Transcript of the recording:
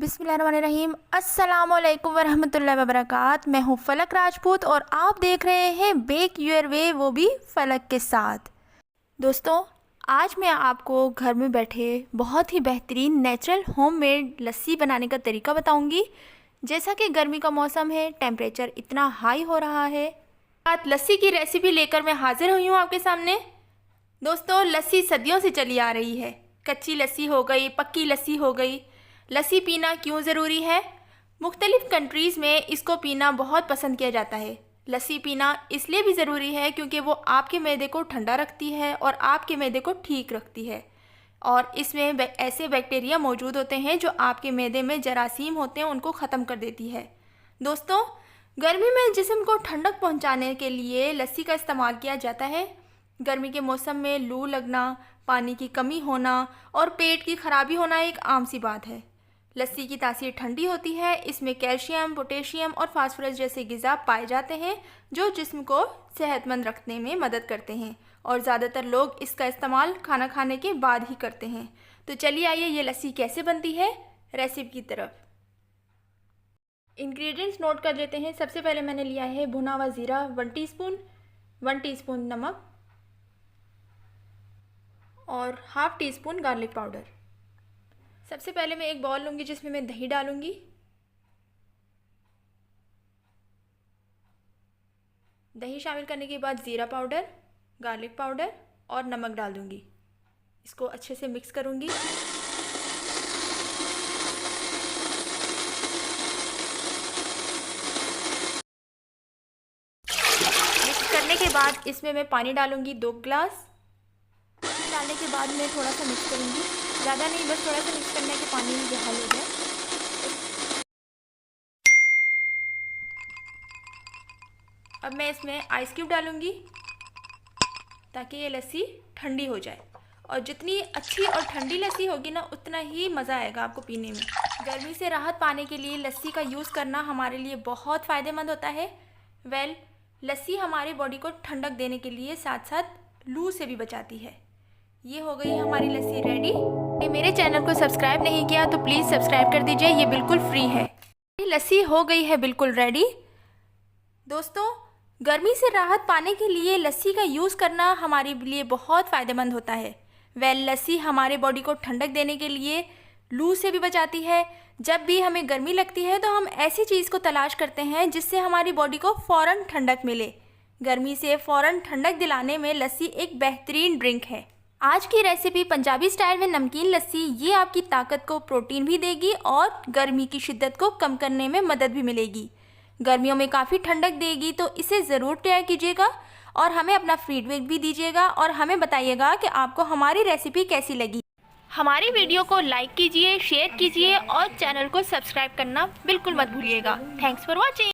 बिस्मिल्लाहिर्रहमानिर्रहीम। अस्सलामुअलैकुम वरहमतुल्लाहि वबरकात। मैं हूँ फलक राजपूत और आप देख रहे हैं बेक योर वे, वो भी फलक के साथ। दोस्तों, आज मैं आपको घर में बैठे बहुत ही बेहतरीन नेचुरल होममेड लस्सी बनाने का तरीका बताऊंगी। जैसा कि गर्मी का मौसम है, टेम्परेचर इतना हाई हो रहा है, आज लस्सी की रेसिपी लेकर मैं हाजिर हुई हूँ आपके सामने। दोस्तों, लस्सी सदियों से चली आ रही है। कच्ची लस्सी हो गई, पक्की लस्सी हो गई। लस्सी पीना क्यों ज़रूरी है? मुख्तलिफ़ कंट्रीज़ में इसको पीना बहुत पसंद किया जाता है। लस्सी पीना इसलिए भी ज़रूरी है क्योंकि वो आपके मैदे को ठंडा रखती है और आपके मैदे को ठीक रखती है। और इसमें ऐसे बैक्टीरिया मौजूद होते हैं जो आपके मैदे में जरासीम होते हैं, उनको ख़त्म कर देती है। दोस्तों, गर्मी में जिस्म को ठंडक पहुंचाने के लिए लस्सी का इस्तेमाल किया जाता है। गर्मी के मौसम में लू लगना, पानी की कमी होना और पेट की खराबी होना एक आम सी बात है। लस्सी की तासीर ठंडी होती है। इसमें कैल्शियम, पोटेशियम और फास्फोरस जैसे ग़िज़ा पाए जाते हैं जो जिस्म को सेहतमंद रखने में मदद करते हैं और ज़्यादातर लोग इसका इस्तेमाल खाना खाने के बाद ही करते हैं। तो चलिए आइए ये लस्सी कैसे बनती है रेसिपी की तरफ। इंग्रेडिएंट्स नोट कर लेते हैं। सबसे पहले मैंने लिया है भुना हुआ ज़ीरा 1 टीस्पून, 1 टीस्पून नमक और half tea spoon garlic powder. सबसे पहले मैं एक बाउल लूँगी जिसमें मैं दही डालूँगी। दही शामिल करने के बाद ज़ीरा पाउडर, गार्लिक पाउडर और नमक डाल दूँगी। इसको अच्छे से मिक्स करूँगी। मिक्स करने के बाद इसमें मैं पानी डालूँगी 2 गिलास। डालने के बाद मैं थोड़ा सा मिक्स करूँगी, ज़्यादा नहीं, बस थोड़ा सा मिक्स करना है कि पानी बहाल हो जाए। अब मैं इसमें आइस क्यूब डालूँगी ताकि ये लस्सी ठंडी हो जाए। और जितनी अच्छी और ठंडी लस्सी होगी ना, उतना ही मज़ा आएगा आपको पीने में। गर्मी से राहत पाने के लिए लस्सी का यूज़ करना हमारे लिए बहुत फ़ायदेमंद होता है। लस्सी हमारी बॉडी को ठंडक देने के लिए साथ साथ लू से भी बचाती है। ये हो गई हमारी लस्सी रेडी। मेरे चैनल को सब्सक्राइब नहीं किया तो प्लीज़ सब्सक्राइब कर दीजिए, ये बिल्कुल फ्री है। लस्सी हो गई है बिल्कुल रेडी। दोस्तों, गर्मी से राहत पाने के लिए लस्सी का यूज़ करना हमारे लिए बहुत फ़ायदेमंद होता है। लस्सी हमारे बॉडी को ठंडक देने के लिए लू से भी बचाती है। जब भी हमें गर्मी लगती है तो हम ऐसी चीज़ को तलाश करते हैं जिससे हमारी बॉडी को फ़ौरन ठंडक मिले। गर्मी से फ़ौरन ठंडक दिलाने में लस्सी एक बेहतरीन ड्रिंक है। आज की रेसिपी पंजाबी स्टाइल में नमकीन लस्सी, ये आपकी ताकत को प्रोटीन भी देगी और गर्मी की शिद्दत को कम करने में मदद भी मिलेगी। गर्मियों में काफ़ी ठंडक देगी, तो इसे ज़रूर ट्राई कीजिएगा और हमें अपना फीडबैक भी दीजिएगा और हमें बताइएगा कि आपको हमारी रेसिपी कैसी लगी। हमारी वीडियो को लाइक कीजिए, शेयर कीजिए और चैनल को सब्सक्राइब करना बिल्कुल मत भूलिएगा। Thanks for watching.